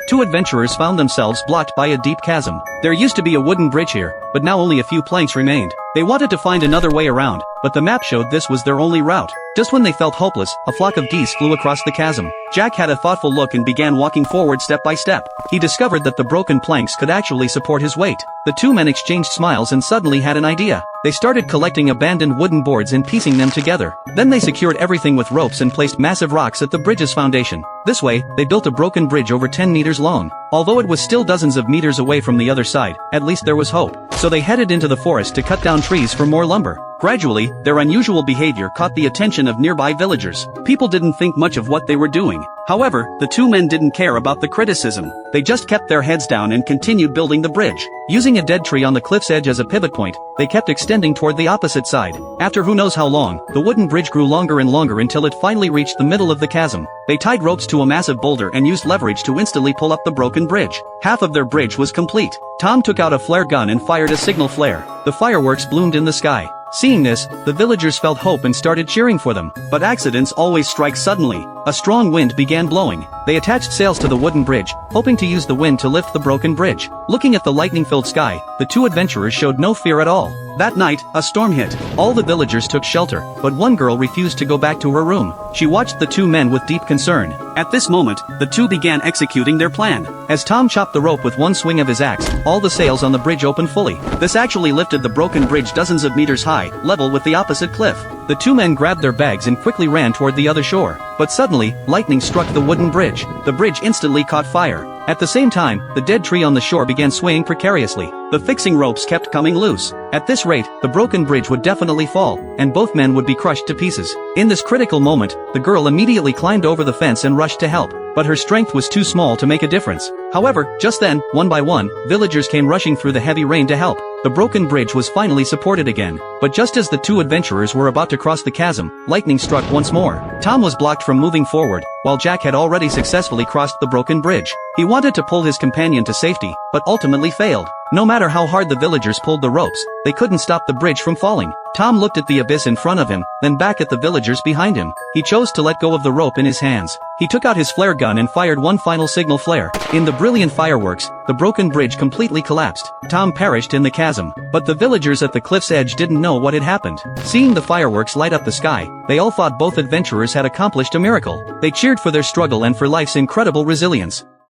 two adventurers found themselves blocked by a deep chasm. There used to be a wooden bridge here, but now only a few planks remained. They wanted to find another way around, but the map showed this was their only route. Just when they felt hopeless, a flock of geese flew across the chasm. Jack had a thoughtful look and began walking forward step by step. He discovered that the broken planks could actually support his weight. The two men exchanged smiles and suddenly had an idea. They started collecting abandoned wooden boards and piecing them together. Then they secured everything with ropes and placed massive rocks at the bridge's foundation. This way, they built a broken bridge over 10 meters long. Although it was still dozens of meters away from the other side, at least there was hope. So they headed into the forest to cut down trees for more lumber. Gradually, their unusual behavior caught the attention of nearby villagers. People didn't think much of what they were doing. However, the two men didn't care about the criticism. They just kept their heads down and continued building the bridge. Using a dead tree on the cliff's edge as a pivot point, they kept extending toward the opposite side. After who knows how long, the wooden bridge grew longer and longer until it finally reached the middle of the chasm. They tied ropes to a massive boulder and used leverage to instantly pull up the broken bridge. Half of their bridge was complete. Tom took out a flare gun and fired a signal flare. The fireworks bloomed in the sky. Seeing this, the villagers felt hope and started cheering for them. But accidents always strike suddenly. A strong wind began blowing. They attached sails to the wooden bridge, hoping to use the wind to lift the broken bridge. Looking at the lightning-filled sky, the two adventurers showed no fear at all. That night, a storm hit. All the villagers took shelter, but one girl refused to go back to her room. She watched the two men with deep concern. At this moment, the two began executing their plan. As Tom chopped the rope with one swing of his axe, all the sails on the bridge opened fully. This actually lifted the broken bridge dozens of meters high, level with the opposite cliff. The two men grabbed their bags and quickly ran toward the other shore. But suddenly, lightning struck the wooden bridge. The bridge instantly caught fire. At the same time, the dead tree on the shore began swaying precariously. The fixing ropes kept coming loose. At this rate, the broken bridge would definitely fall, and both men would be crushed to pieces. In this critical moment, the girl immediately climbed over the fence and rushed to help. But her strength was too small to make a difference. However, just then, one by one, villagers came rushing through the heavy rain to help. The broken bridge was finally supported again. But just as the two adventurers were about to cross the chasm, lightning struck once more. Tom was blocked from moving forward, while Jack had already successfully crossed the broken bridge. He wanted to pull his companion to safety, but ultimately failed. No matter how hard the villagers pulled the ropes, they couldn't stop the bridge from falling. Tom looked at the abyss in front of him, then back at the villagers behind him. He chose to let go of the rope in his hands. He took out his flare gun and fired one final signal flare. In the brilliant fireworks, the broken bridge completely collapsed. Tom perished in the chasm, but the villagers at the cliff's edge didn't know what had happened. Seeing the fireworks light up the sky, they all thought both adventurers had accomplished a miracle. They cheered for their struggle and for life's incredible resilience.